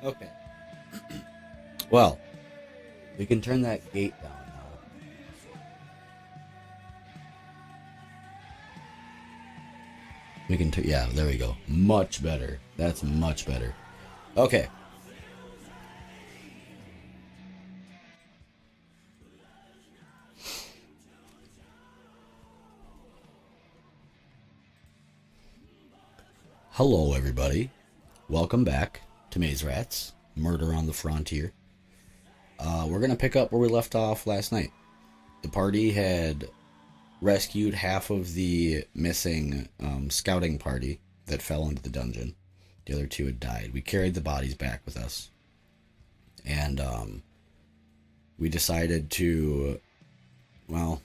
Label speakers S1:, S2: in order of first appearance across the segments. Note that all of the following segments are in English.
S1: Okay. Well, we can turn that gate down now. We can, yeah, there we go. Much better. That's much better. Okay. Hello, everybody. Welcome back to Maze Rats Murder on the Frontier. We're going to pick up where we left off last night. The party had rescued half of the missing scouting party that fell into the dungeon. The other two had died. We carried the bodies back with us. And we decided to, well,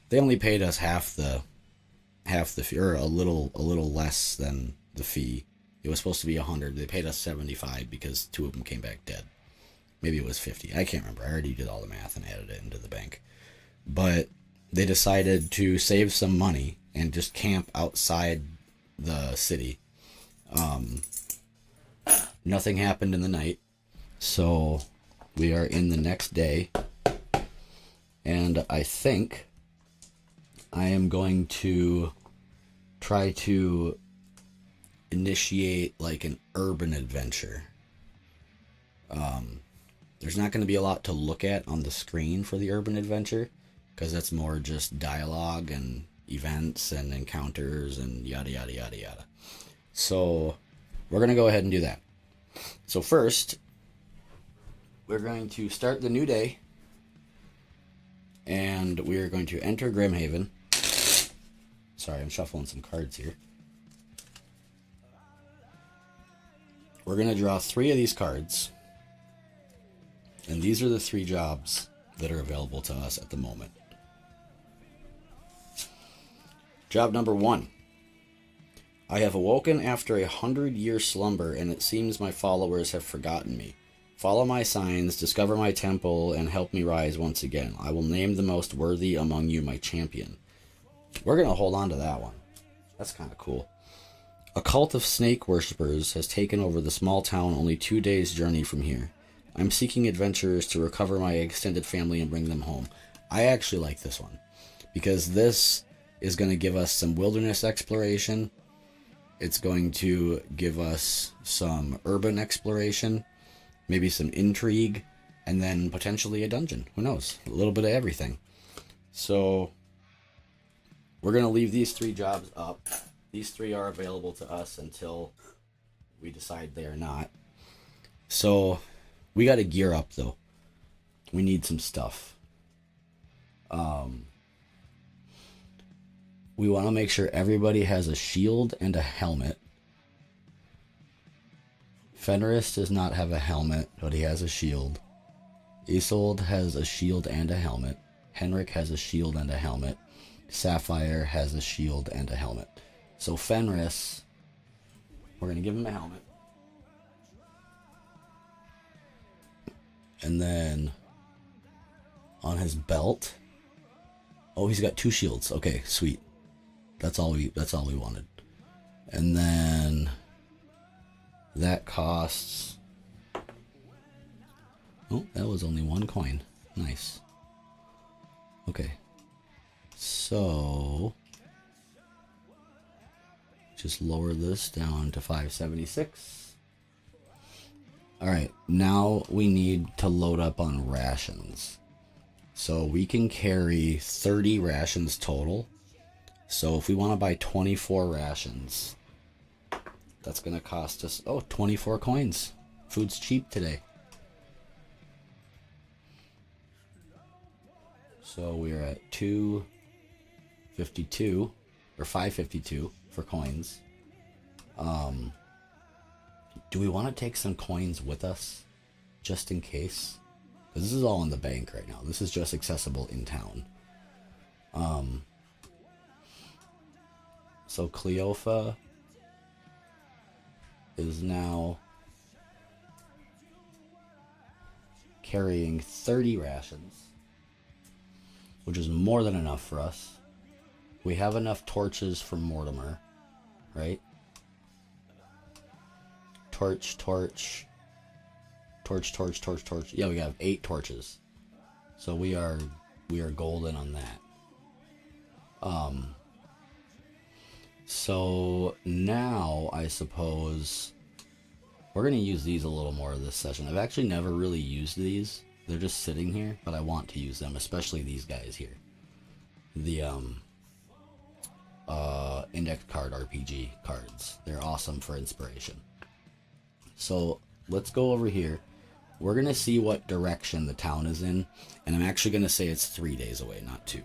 S1: they only paid us half the fee, or a little less than the fee. It was supposed to be 100. They paid us 75 because two of them came back dead. Maybe it was 50. I can't remember. I already did all the math and added it into the bank. But they decided to save some money and just camp outside the city. Nothing happened in the night, so we are in the next day, and I think I am going to try to initiate like an urban adventure. There's not going to be a lot to look at on the screen for the urban adventure, because that's more just dialogue and events and encounters and yada yada yada yada. So we're going to go ahead and do that. So first, we're going to start the new day, and we are going to enter Grimhaven. Sorry, I'm shuffling some cards here. We're going to draw 3 of these cards, and these are the 3 jobs that are available to us at the moment. Job number 1. I have awoken after 100-year slumber, and it seems my followers have forgotten me. Follow my signs, discover my temple, and help me rise once again. I will name the most worthy among you my champion. We're going to hold on to that one. That's kind of cool. A cult of snake worshippers has taken over the small town only 2 days' journey from here. I'm seeking adventurers to recover my extended family and bring them home. I actually like this one, because this is going to give us some wilderness exploration. It's going to give us some urban exploration, maybe some intrigue, and then potentially a dungeon. Who knows? A little bit of everything. So we're going to leave these 3 jobs up. These 3 are available to us until we decide they are not. So we got to gear up, though. We need some stuff. We want to make sure everybody has a shield and a helmet. Fenris does not have a helmet, but he has a shield. Isolde has a shield and a helmet. Henrik has a shield and a helmet. Sapphire has a shield and a helmet. So Fenris, we're going to give him a helmet. And then on his belt, oh, he's got 2 shields. Okay, sweet. That's all we wanted. And then that costs, oh, that was only 1 coin. Nice. Okay. So just lower this down to 576. All right, now we need to load up on rations. So we can carry 30 rations total. So if we want to buy 24 rations, that's going to cost us, 24 coins. Food's cheap today. So we're at 252 or 552 for coins. Do we want to take some coins with us just in case? Because this is all in the bank right now. This is just accessible in town. So Cleofa is now carrying 30 rations, which is more than enough for us. We have enough torches for Mortimer, right? Torch. Torch, torch, torch, torch. Yeah, we have 8 torches. So we are golden on that. So now I suppose we're going to use these a little more this session. I've actually never really used these. They're just sitting here, but I want to use them, especially these guys here. The index card RPG cards. They're awesome for inspiration. So let's go over here. We're going to see what direction the town is in, and I'm actually going to say it's 3 days away, not 2.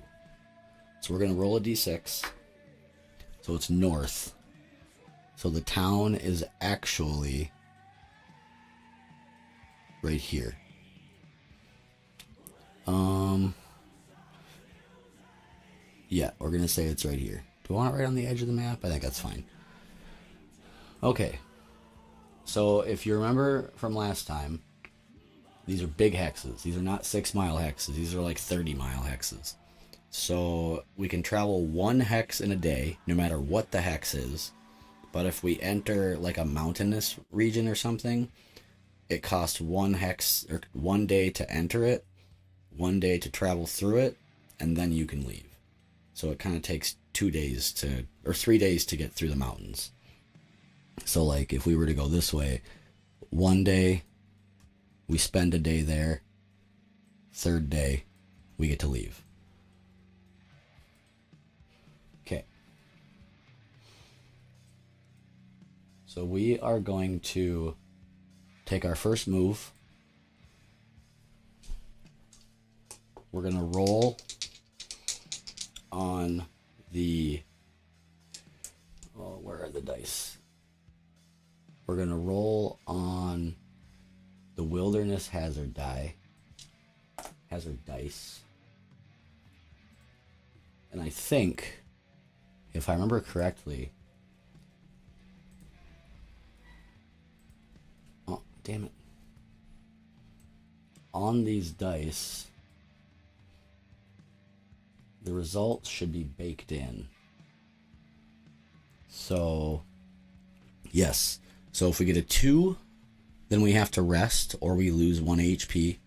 S1: So we're going to roll a d6. So it's north. So the town is actually right here. Yeah, we're going to say it's right here. Do I want it right on the edge of the map? I think that's fine. Okay. So if you remember from last time, these are big hexes. These are not 6-mile hexes. These are like 30-mile hexes. So we can travel 1 hex in a day, no matter what the hex is. But if we enter like a mountainous region or something, it costs 1 hex or 1 day to enter it, 1 day to travel through it, and then you can leave. So it kind of takes 2 days to, or 3 days to get through the mountains. So like if we were to go this way, 1 day, we spend a day there, 3rd day, we get to leave. Okay. So we are going to take our first move. We're going to roll on the, oh, where are the dice? We're going to roll on the wilderness hazard dice. And I think, if I remember correctly, oh, damn it. On these dice, the results should be baked in. So, yes. So if we get a 2, then we have to rest or we lose 1 HP.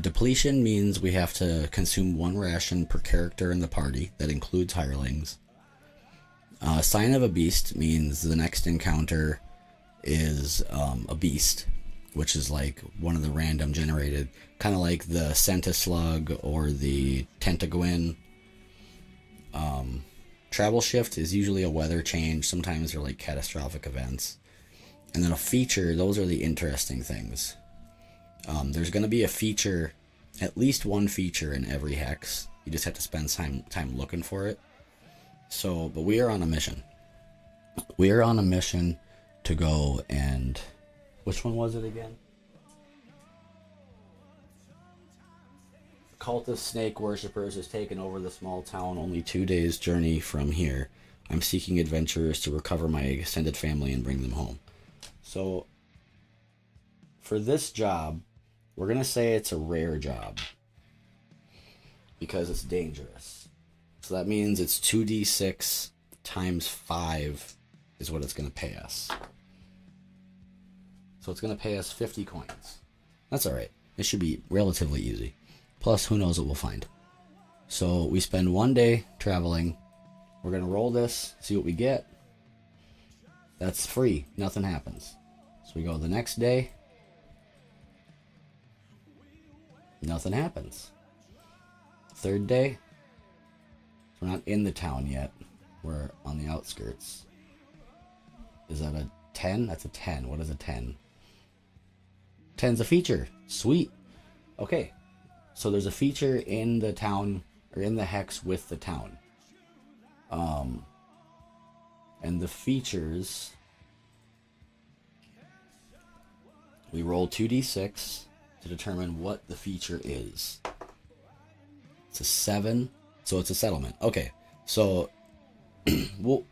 S1: Depletion means we have to consume 1 ration per character in the party. That includes hirelings. Sign of a beast means the next encounter is a beast, which is like one of the random generated, kind of like the Centislug or the Tentaguin. Travel shift is usually a weather change. Sometimes they're like catastrophic events. And then a feature, those are the interesting things. There's going to be a feature, at least 1 feature in every hex. You just have to spend time looking for it. So, but we are on a mission. We are on a mission to go and... Which one was it again? Cultist snake worshippers has taken over the small town only 2 days' journey from here. I'm seeking adventurers to recover my extended family and bring them home. So, for this job, we're going to say it's a rare job. Because it's dangerous. So that means it's 2d6 times 5 is what it's going to pay us. So it's going to pay us 50 coins. That's alright. It should be relatively easy. Plus, who knows what we'll find. So we spend 1 day traveling. We're going to roll this, see what we get. That's free. Nothing happens. So we go the next day. Nothing happens. 3rd day. We're not in the town yet. We're on the outskirts. Is that a 10? That's a 10. What is a 10? 10's a feature. Sweet. Okay. So there's a feature in the town, or in the hex with the town. And the features, we roll 2d6 to determine what the feature is. It's a 7, so it's a settlement. Okay, so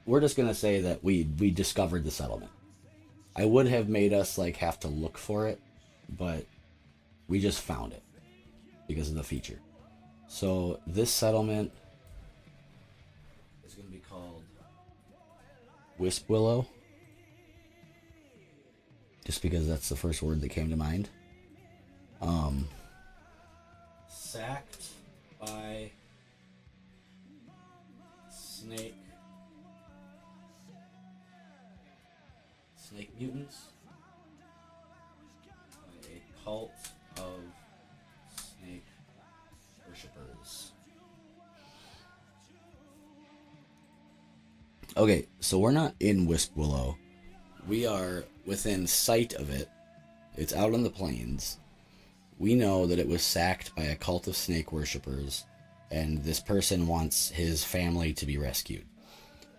S1: we're just gonna say that we discovered the settlement. I would have made us like have to look for it, but we just found it because of the feature. So this settlement is going to be called Wisp Willow. just because that's the first word that came to mind. Sacked by snake mutants by a cult of snake worshippers. Okay, so we're not in Wisp Willow. We are within sight of it. It's out on the plains. We know that it was sacked by a cult of snake worshippers, and this person wants his family to be rescued.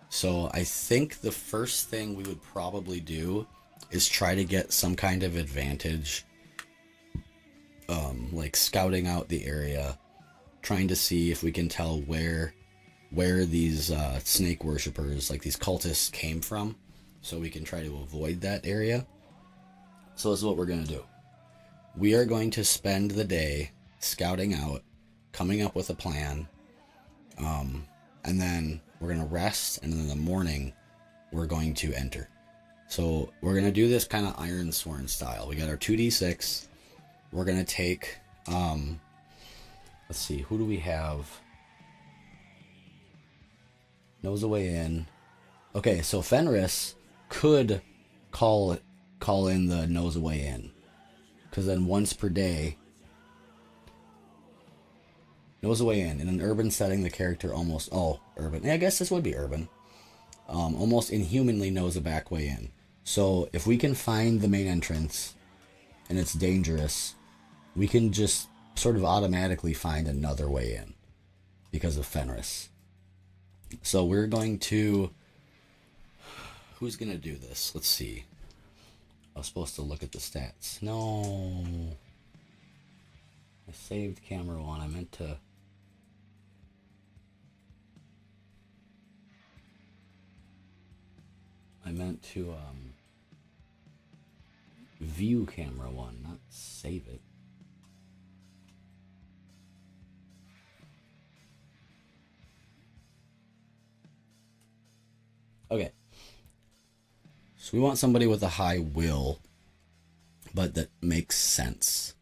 S1: So I think the first thing we would probably do is try to get some kind of advantage, like scouting out the area, trying to see if we can tell where these snake worshippers, like these cultists, came from, so we can try to avoid that area. So this is what we're going to do. We are going to spend the day scouting out, coming up with a plan, and then we're going to rest, and then in the morning we're going to enter. So we're going to do this kind of Iron Sworn style. We got our 2d6. We're going to take, let's see, who do we have? Knows a way in. Okay, so Fenris could call in the knows a way in, because then once per day, knows a way in an urban setting, the character almost urban. Yeah, I guess this would be urban. Almost inhumanly knows a back way in. So if we can find the main entrance and it's dangerous, we can just sort of automatically find another way in because of Fenris. So we're going to... Who's going to do this? Let's see. I was supposed to look at the stats. No. I saved camera one. I meant to... view camera one, not save it. Okay. So we want somebody with a high will, but that makes sense.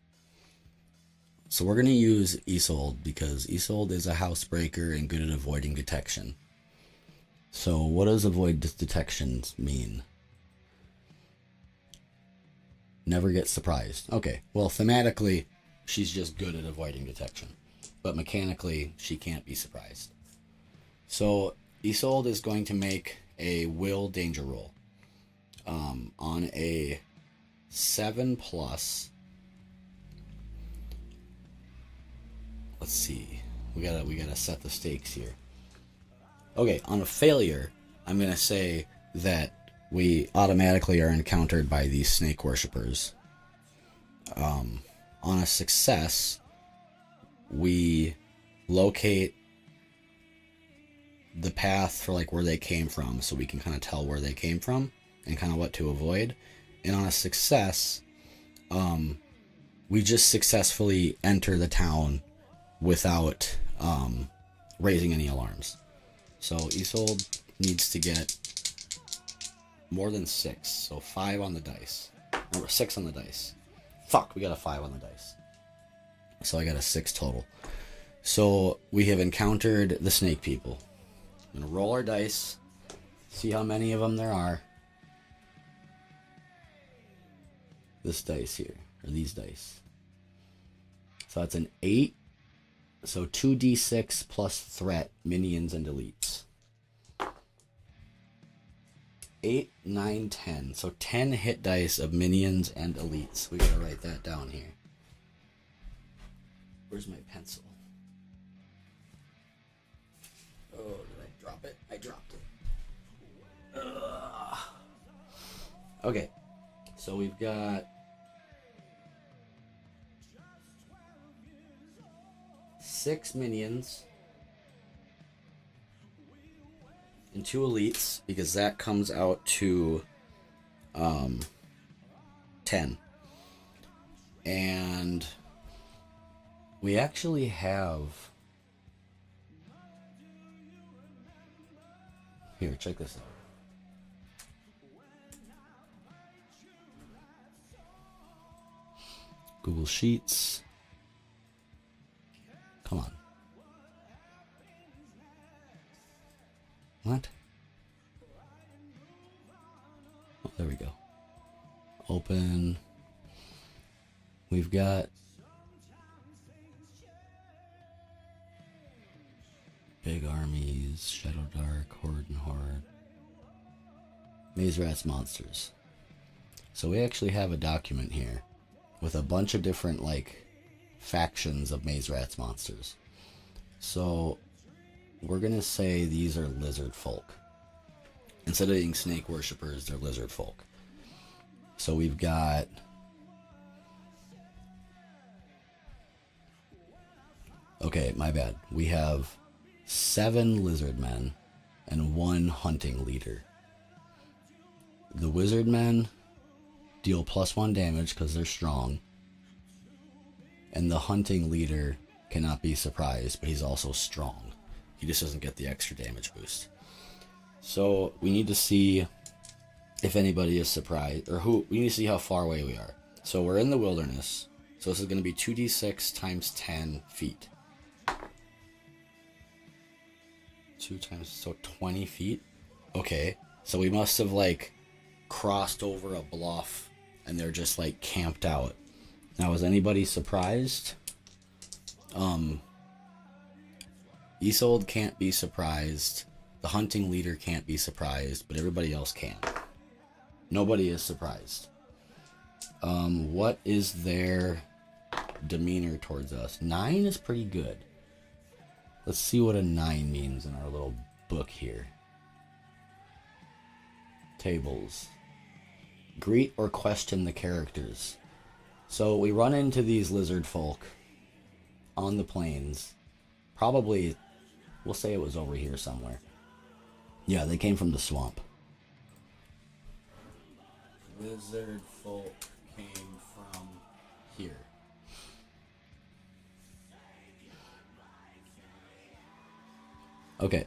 S1: So we're going to use Isolde, because Isolde is a housebreaker and good at avoiding detection. So what does avoid detection mean? Never get surprised. Okay, well, thematically, she's just good at avoiding detection. But mechanically, she can't be surprised. So Isolde is going to make a will danger roll. On a 7+. Let's see. We gotta set the stakes here. Okay, on a failure, I'm gonna say that we automatically are encountered by these snake worshippers. On a success, we locate the path for like where they came from, so we can kind of tell where they came from and kind of what to avoid. And on a success, we just successfully enter the town without raising any alarms. So Isolde needs to get more than 6, so 5 on the dice. Or 6 on the dice. Fuck, we got a 5 on the dice. So I got a 6 total. So we have encountered the snake people. I'm gonna roll our dice, see how many of them there are. This dice here, or these dice. So that's an 8. So 2d6 plus threat, minions, and elites. 8, 9, 10. So 10 hit dice of minions and elites. We gotta write that down here. Where's my pencil? Oh, did I drop it? I dropped it. Ugh. Okay, so we've got 6 minions and 2 elites, because that comes out to 10. And we actually have... Here, check this out. Google Sheets. Come on. What? Oh, there we go. Open. We've got big armies, Shadow Dark, Horde and Horde. Maze Rats Monsters. So we actually have a document here with a bunch of different like factions of Maze Rats monsters. So we're gonna say these are lizard folk. Instead of being snake worshippers, they're lizard folk. So we've got okay, my bad. We have 7 lizard men and 1 hunting leader. The wizard men deal +1 damage because they're strong. And the hunting leader cannot be surprised, but he's also strong. He just doesn't get the extra damage boost. So we need to see if anybody is surprised, or who. We need to see how far away we are. So we're in the wilderness. So this is going to be 2d6 times 10 feet. 2 times, so 20 feet. Okay, so we must have like crossed over a bluff and they're just like camped out. Now, is anybody surprised? Isolde can't be surprised. The hunting leader can't be surprised, but everybody else can. Nobody is surprised. What is their demeanor towards us? 9 is pretty good. Let's see what a 9 means in our little book here. Tables. Greet or question the characters. So we run into these lizard folk on the plains. Probably, we'll say it was over here somewhere. Yeah, they came from the swamp. Lizard folk came from here. Okay.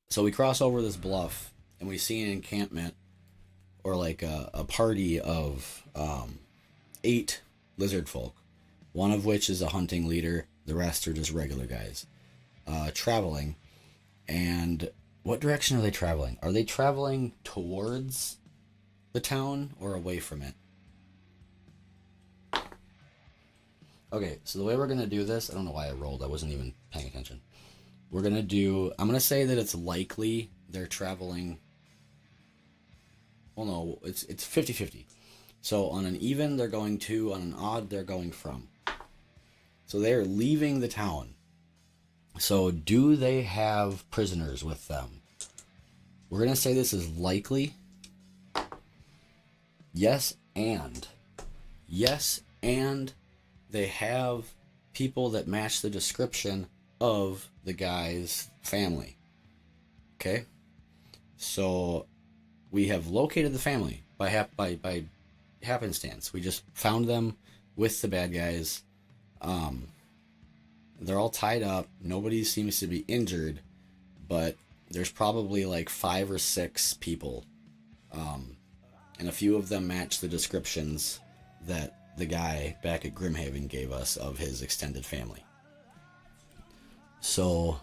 S1: So we cross over this bluff and we see an encampment, or like a party of 8 lizard folk, one of which is a hunting leader, the rest are just regular guys, traveling. And what direction are they traveling? Are they traveling towards the town or away from it? Okay, so the way we're going to do this, I don't know why I rolled, I wasn't even paying attention. We're going to do, I'm going to say that it's likely they're traveling, well no, it's 50-50. So on an even, they're going to, on an odd, they're going from. So they are leaving the town. So do they have prisoners with them? We're going to say this is likely. Yes, and they have people that match the description of the guy's family. Okay? So we have located the family by happenstance. We just found them with the bad guys. They're all tied up. Nobody seems to be injured, but there's probably like 5 or 6 people. And a few of them match the descriptions that the guy back at Grimhaven gave us of his extended family. So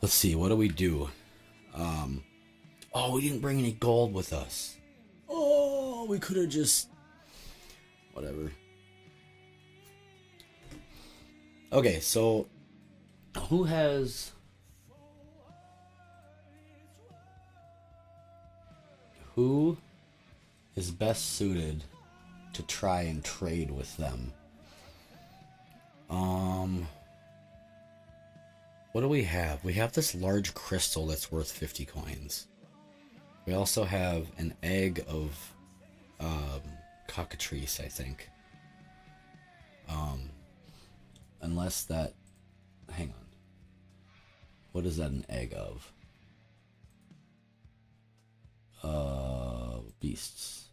S1: let's see, what do we do? Oh, we didn't bring any gold with us. Oh, we could have just... whatever. Okay, so who is best suited to try and trade with them? What do we have? We have this large crystal that's worth 50 coins. We also have an egg of cockatrice, I think. Unless that... hang on. What is that an egg of? Beasts.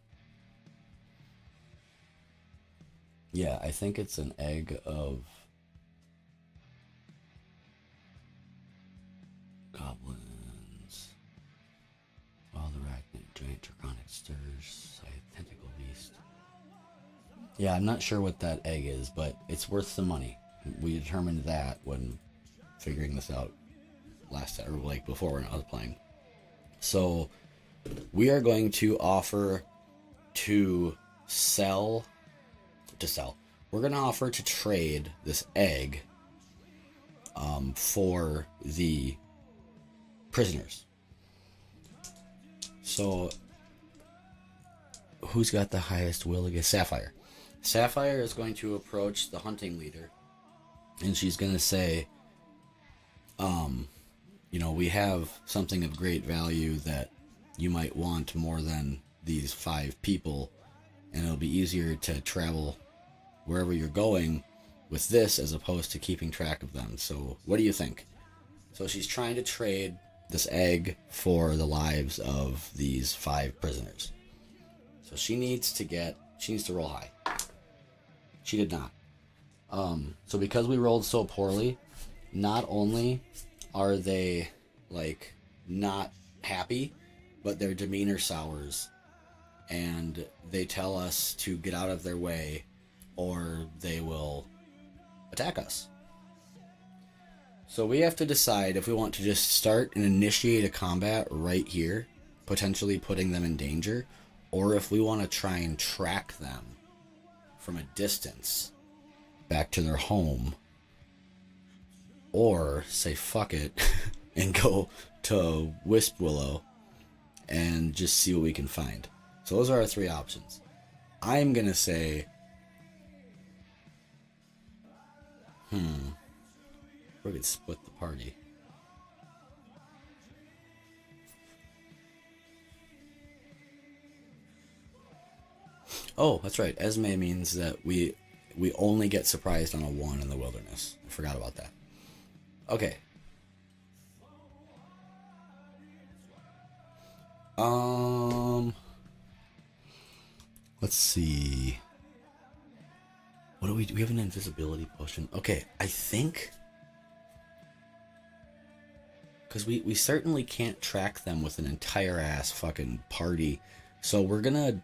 S1: Yeah, I think it's an egg of goblins. Wild arachnid, giant draconic stirs, tentacle beast. Yeah, I'm not sure what that egg is, but it's worth some money. We determined that when figuring this out last or like before when I was playing. So we are going to offer to sell to sell. We're gonna offer to trade this egg for the prisoners. So who's got the highest will against Sapphire? Sapphire is going to approach the hunting leader and she's gonna say, we have something of great value that you might want more than these 5 people, and it'll be easier to travel wherever you're going with this as opposed to keeping track of them. So what do you think? So she's trying to trade this egg for the lives of these 5 prisoners. So she needs to roll high. She did not. So because we rolled so poorly, not only are they like not happy, but their demeanor sours and they tell us to get out of their way or they will attack us. So we have to decide if we want to just start and initiate a combat right here, potentially putting them in danger, or if we want to try and track them from a distance back to their home, or say fuck it and go to Wisp Willow and just see what we can find. So those are our 3 options. I'm gonna say we could split the party. Oh, that's right. Esme means that we only get surprised on a 1 in the wilderness. I forgot about that. Okay. Let's see. What do we do? We have an invisibility potion. Okay, I think because we certainly can't track them with an entire ass fucking party. So we're gonna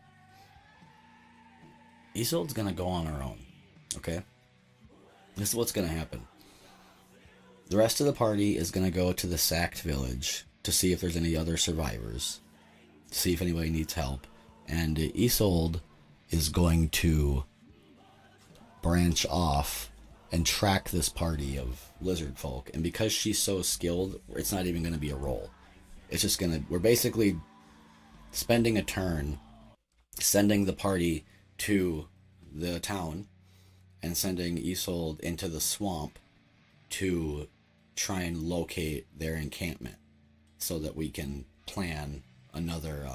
S1: Isolde's gonna go on her own. Okay? This is what's gonna happen. The rest of the party is gonna go to the sacked village to see if there's any other survivors, to see if anybody needs help, and Isolde is going to branch off and track this party of lizard folk. And because she's so skilled, it's not even going to be a roll. It's just we're basically spending a turn sending the party to the town and sending Isolde into the swamp to try and locate their encampment so that we can plan another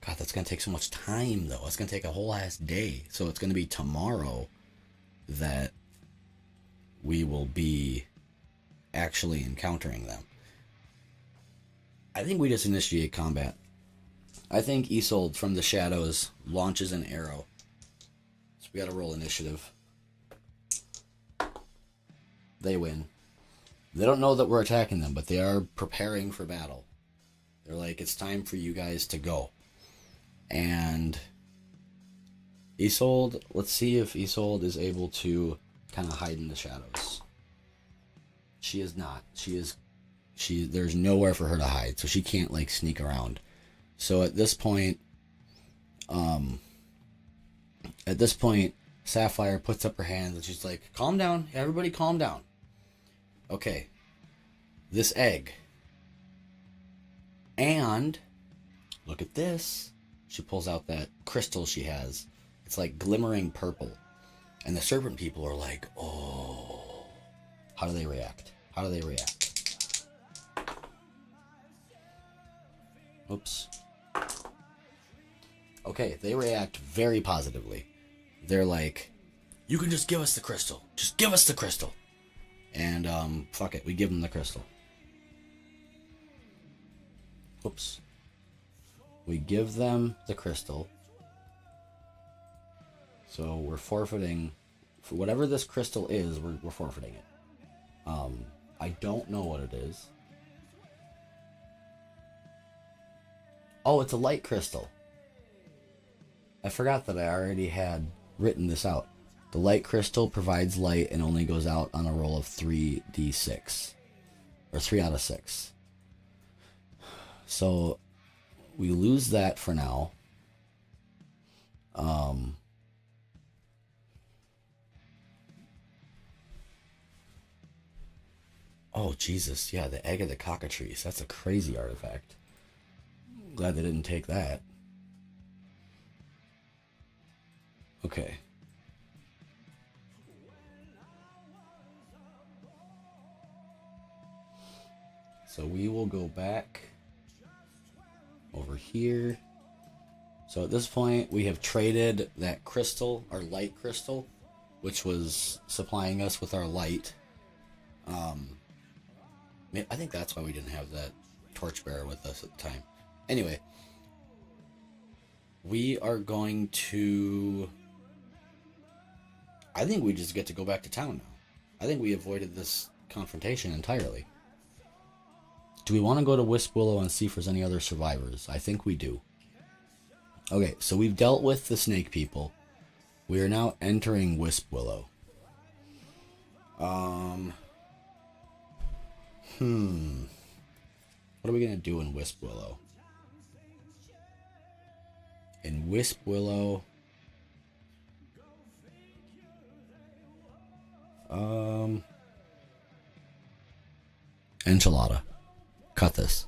S1: God, that's going to take so much time, though. It's going to take a whole ass day. So it's going to be tomorrow that we will be actually encountering them. I think we just initiate combat. I think Isolde from the shadows launches an arrow. So we got to roll initiative. They win. They don't know that we're attacking them, but they are preparing for battle. They're like, it's time for you guys to go. And Isolde, let's see if Isolde is able to kind of hide in the shadows. She is not. There's nowhere for her to hide, so she can't like sneak around. So at this point, Sapphire puts up her hands and she's like, calm down, everybody calm down. Okay, this egg. And look at this. She pulls out that crystal she has. It's like glimmering purple. And the serpent people are like, oh. How do they react? Oops. Okay, they react very positively. They're like, you can just give us the crystal. Just give us the crystal. And, fuck it, we give them the crystal. Oops. We give them the crystal. So we're forfeiting, for whatever this crystal is, we're forfeiting it. I don't know what it is. Oh, it's a light crystal. I forgot that I already had written this out. The light crystal provides light and only goes out on a roll of 3d6. Or 3 out of 6. So we lose that for now. Oh, Jesus. Yeah, the egg of the cockatrice. That's a crazy artifact. Glad they didn't take that. Okay. So we will go back over here. So at this point, we have traded that crystal, our light crystal, which was supplying us with our light. I think that's why we didn't have that torchbearer with us at the time. Anyway, we are going to... I think we just get to go back to town now. I think we avoided this confrontation entirely. Do we want to go to Wisp Willow and see if there's any other survivors? I think we do. Okay, so we've dealt with the snake people. We are now entering Wisp Willow. What are we going to do in Wisp Willow? In Wisp Willow... Enchilada. Cut this.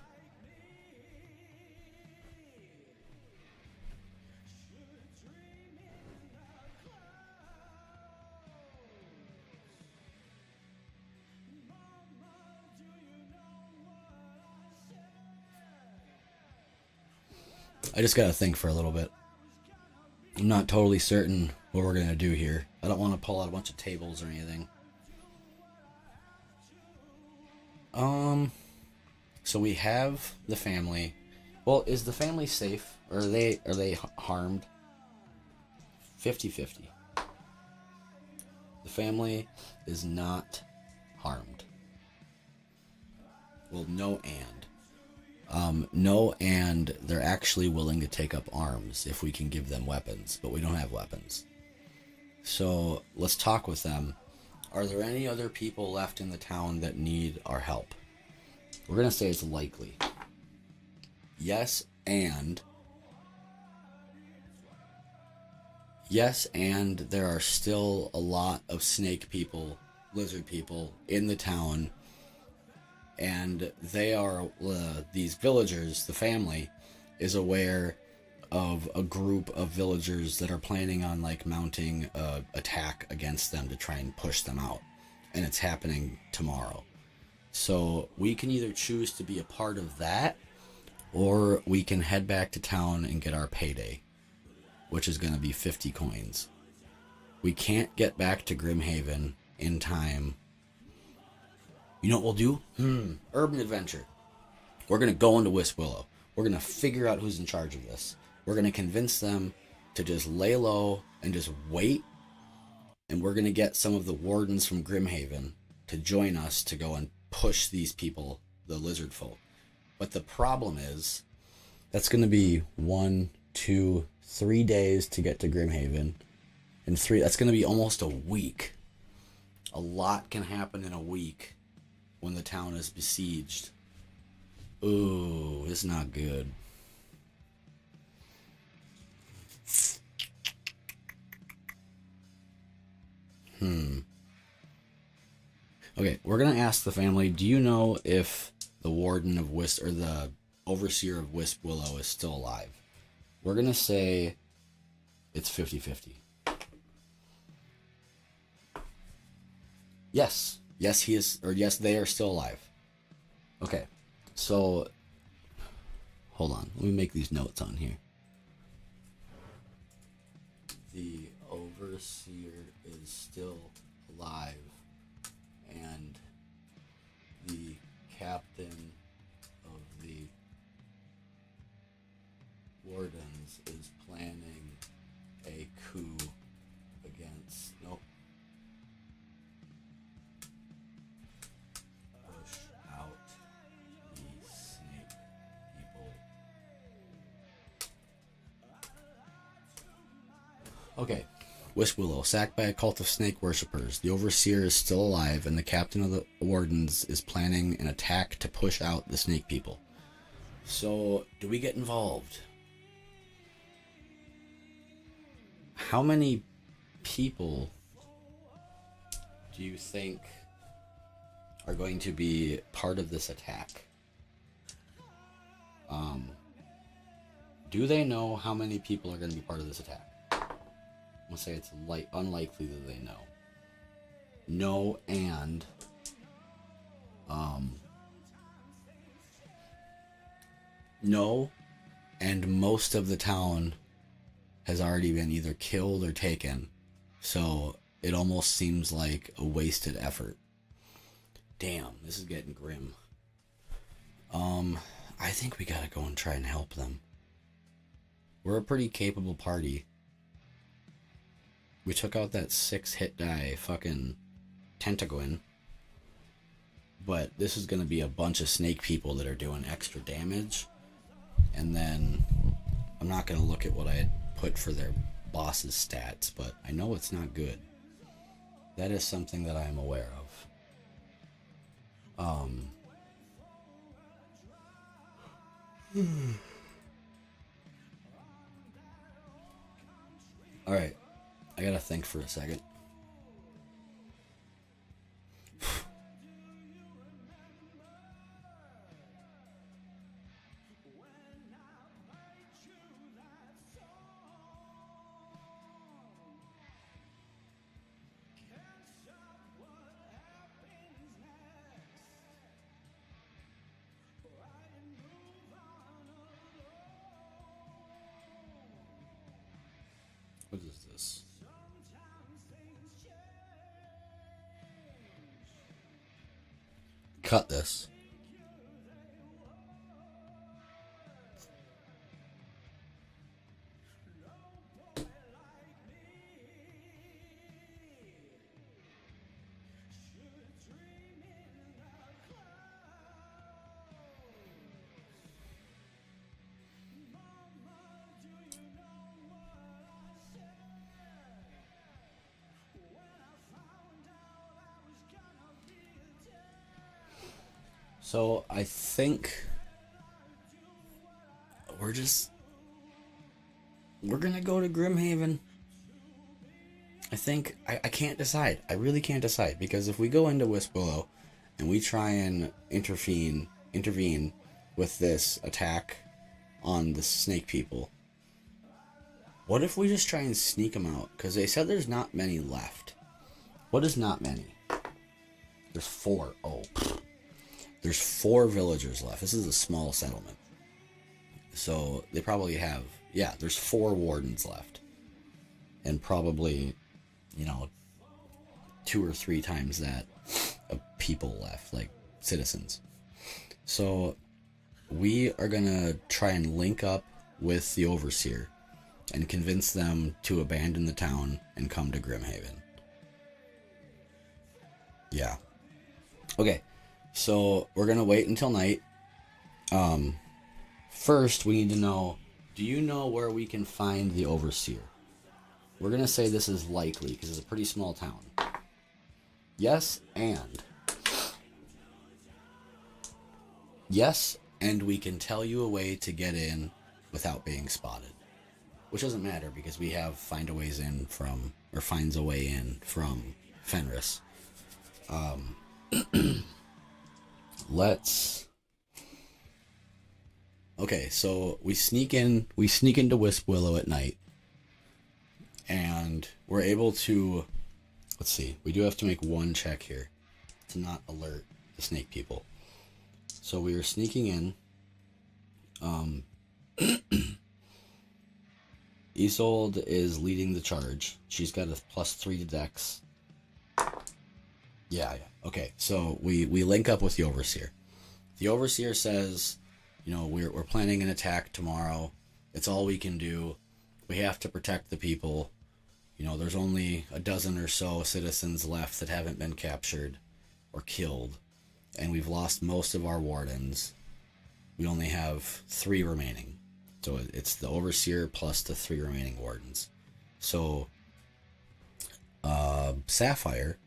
S1: I just gotta think for a little bit. I'm not totally certain what we're gonna do here. I don't want to pull out a bunch of tables or anything. So we have the family. Well, is the family safe? Or are they harmed? 50-50. The family is not harmed. Well, no and they're actually willing to take up arms if we can give them weapons, but we don't have weapons. So let's talk with them. Are there any other people left in the town that need our help? We're going to say it's likely. Yes, and there are still a lot of snake people, lizard people in the town. And they are, these villagers, the family, is aware of a group of villagers that are planning on, like, mounting an attack against them to try and push them out. And it's happening tomorrow. So we can either choose to be a part of that, or we can head back to town and get our payday, which is going to be 50 coins. We can't get back to Grimhaven in time. You know what we'll do? Urban adventure. We're going to go into Wisp Willow. We're going to figure out who's in charge of this. We're going to convince them to just lay low and just wait. And we're going to get some of the wardens from Grimhaven to join us to go and push these people, the lizard folk. But the problem is, that's going to be 1, 2, 3 days to get to Grimhaven. And that's going to be almost a week. A lot can happen in a week when the town is besieged. Ooh, it's not good. Okay, we're gonna ask the family, do you know if the warden of Wisp, or the overseer of Wisp Willow, is still alive? We're gonna say it's 50-50. Yes, he is, or yes, they are still alive. Okay, so hold on, let me make these notes on here. The overseer is still alive, and the captain of the wardens is planning a coup against... Nope. Push out the snake people. Okay. Wisp sacked by a cult of snake worshippers. The overseer is still alive, and the captain of the wardens is planning an attack to push out the snake people. So, do we get involved? How many people do you think are going to be part of this attack? Do they know how many people are going to be part of this attack? I'm going to say it's unlikely that they know. No, and no, and most of the town has already been either killed or taken, so it almost seems like a wasted effort. Damn, this is getting grim. I think we gotta go and try and help them. We're a pretty capable party. We took out that 6-hit die fucking Tentaguin. But this is gonna be a bunch of snake people that are doing extra damage. And then I'm not gonna look at what I had put for their boss's stats, but I know it's not good. That is something that I am aware of. Alright, I gotta think for a second. What is this? Cut this. So I think we're gonna go to Grimhaven. I think I can't decide. I really can't decide, because if we go into Wisp and we try and intervene with this attack on the snake people, what if we just try and sneak them out? Because they said there's not many left. What is not many? There's 4. Oh, there's 4 villagers left. This is a small settlement. So they probably have, yeah, there's 4 wardens left. And probably, 2 or 3 times that of people left, like citizens. So we are gonna try and link up with the overseer and convince them to abandon the town and come to Grimhaven. Yeah. Okay. So we're gonna wait until night. First we need to know, do you know where we can find the overseer? We're gonna say this is likely because it's a pretty small town. Yes, and we can tell you a way to get in without being spotted. Which doesn't matter because we have finds a way in from Fenris. Okay, so we sneak into Wisp at night, and we're able to, let's see, we do have to make one check here to not alert the snake people. So we are sneaking in. Isolde is leading the charge. She's got a +3 to Dex. Yeah. Okay, so we link up with the overseer. The overseer says, we're planning an attack tomorrow. It's all we can do. We have to protect the people. There's only a dozen or so citizens left that haven't been captured or killed, and we've lost most of our wardens. We only have 3 remaining. So it's the overseer plus the 3 remaining wardens. So Sapphire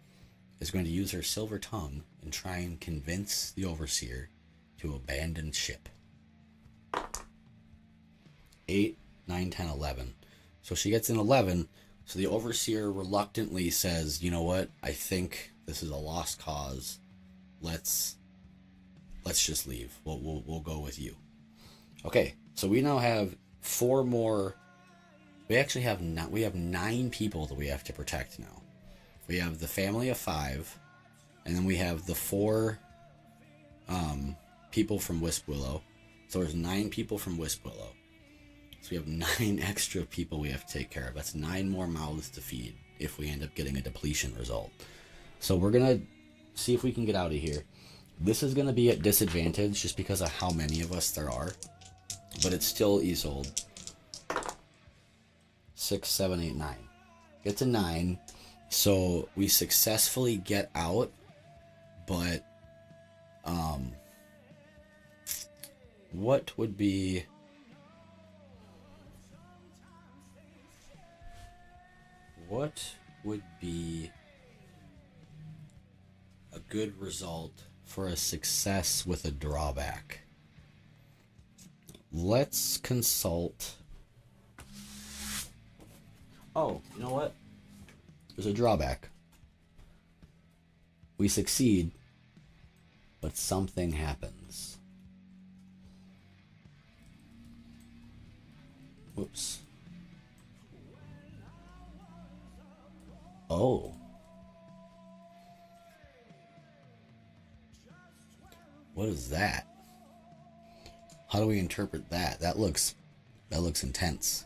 S1: is going to use her silver tongue and try and convince the Overseer to abandon ship. 8, 9, 10, 11. So she gets an 11. So the Overseer reluctantly says, you know what? I think this is a lost cause. Let's just leave. We'll go with you. Okay, so we now have 4 more. We actually have we have 9 people that we have to protect now. We have the family of 5, and then we have the 4 people from Wisp-Willow. So there's 9 people from Wisp-Willow. So we have 9 extra people we have to take care of. That's 9 more mouths to feed if we end up getting a depletion result. So we're going to see if we can get out of here. This is going to be at disadvantage just because of how many of us there are. But it's still Isolde. 6, 7, 8, 9. Get to 9. So we successfully get out, but what would be a good result for a success with a drawback? Let's consult. Oh, you know what? There's a drawback. We succeed, but something happens. Whoops. Oh. What is that? How do we interpret that? That looks intense.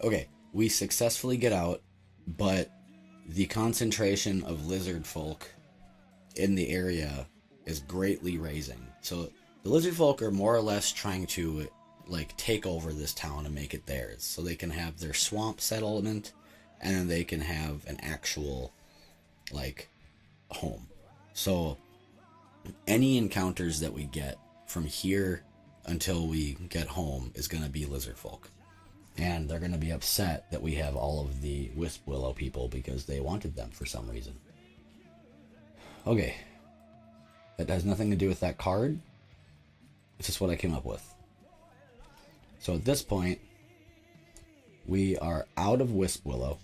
S1: Okay, we successfully get out, but the concentration of lizard folk in the area is greatly raising. So the lizard folk are more or less trying to take over this town and make it theirs, so they can have their swamp settlement, and then they can have an actual home. So any encounters that we get from here until we get home is going to be lizard folk. And they're going to be upset that we have all of the Wisp-Willow people because they wanted them for some reason. Okay. That has nothing to do with that card. It's just what I came up with. So at this point, we are out of Wisp-Willow.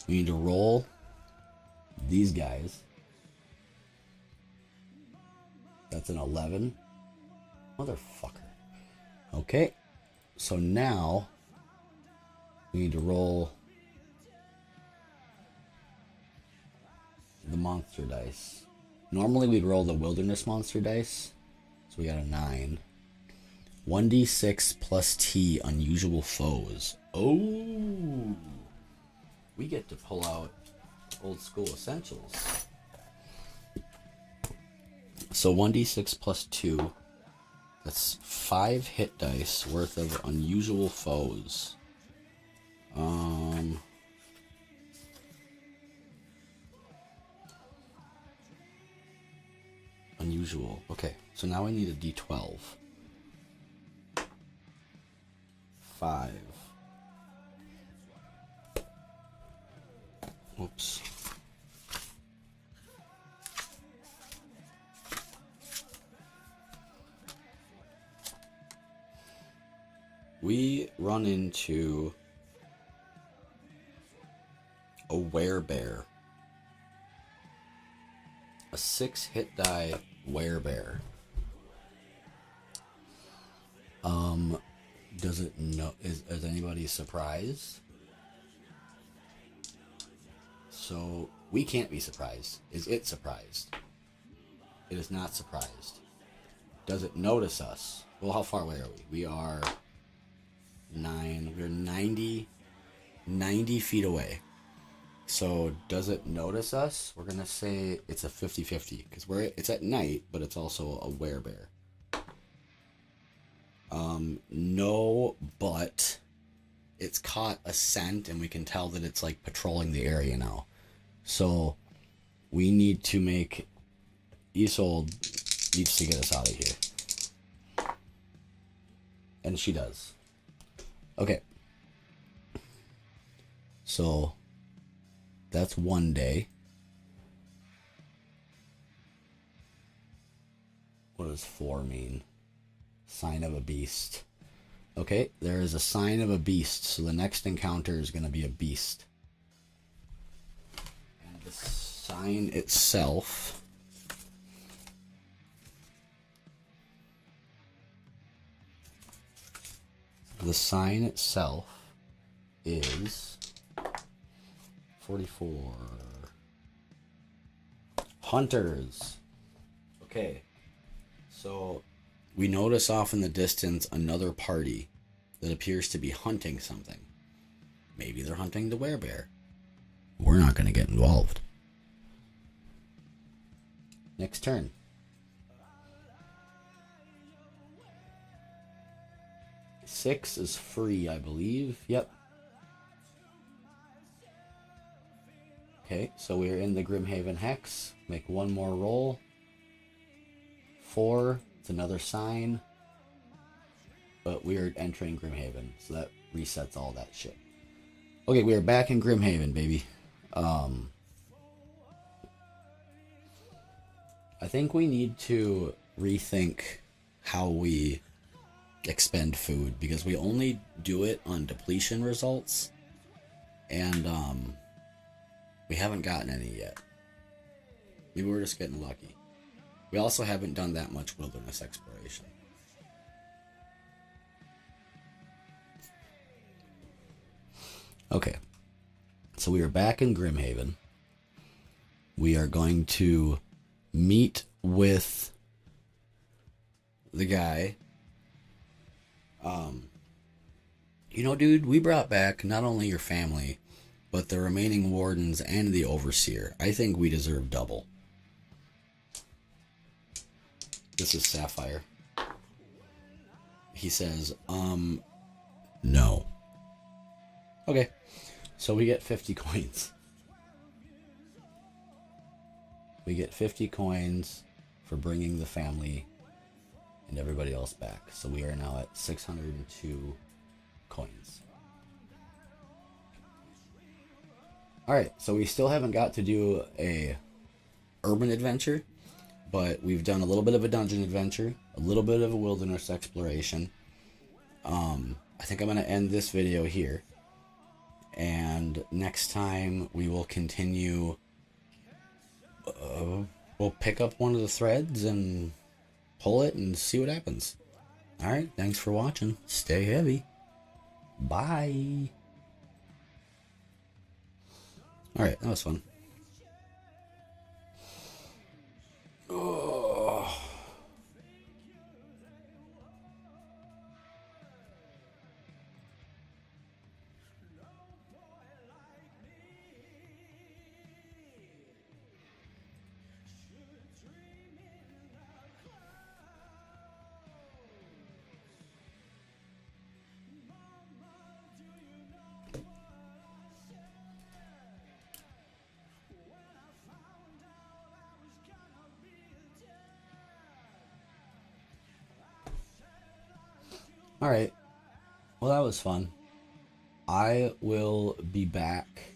S1: We need to roll these guys. That's an 11. Motherfucker. Okay. So now we need to roll the monster dice. Normally we'd roll the wilderness monster dice. So we got a 9. 1d6 plus T unusual foes. Oh, we get to pull out old school essentials. So 1d6 plus 2. That's 5 hit dice worth of unusual foes. Unusual. Okay, so now I need a d12. 5. Oops. We run into a werebear. A 6 hit die werebear. Does it know? Is anybody surprised? So we can't be surprised. Is it surprised? It is not surprised. Does it notice us? Well, how far away are we? We are 9. We're 90 feet away. So does it notice us? We're gonna say it's a 50-50 because it's at night, but it's also a werebear. No, but it's caught a scent and we can tell that it's patrolling the area now. So we need to make Isolde needs to get us out of here. And she does. Okay. So that's one day. What does 4 mean? Sign of a beast. Okay, there is a sign of a beast, so the next encounter is going to be a beast. And the sign itself is 44. Hunters. Okay, so we notice off in the distance another party that appears to be hunting something. Maybe they're hunting the werebear. We're not going to get involved. Next turn. Six is free, I believe. Yep. Okay, so we're in the Grimhaven Hex. Make one more roll. 4. It's another sign. But we're entering Grimhaven, so that resets all that shit. Okay, we are back in Grimhaven, baby. I think we need to rethink how we expend food, because we only do it on depletion results, and we haven't gotten any yet. Maybe we're just getting lucky. We also haven't done that much wilderness exploration. Okay, so we are back in Grimhaven. We are going to meet with the guy. You know, dude, we brought back not only your family, but the remaining wardens and the overseer. I think we deserve double. This is Sapphire. He says, no. Okay, so we get 50 coins. We get 50 coins for bringing the family and everybody else back. So we are now at 602 coins. Alright, so we still haven't got to do a urban adventure, but we've done a little bit of a dungeon adventure, a little bit of a wilderness exploration. I think I'm going to end this video here. And next time we will continue. We'll pick up one of the threads and pull it and see what happens. Alright, thanks for watching. Stay heavy. Bye. Alright, that was fun. Oh. Alright. Well, that was fun. I will be back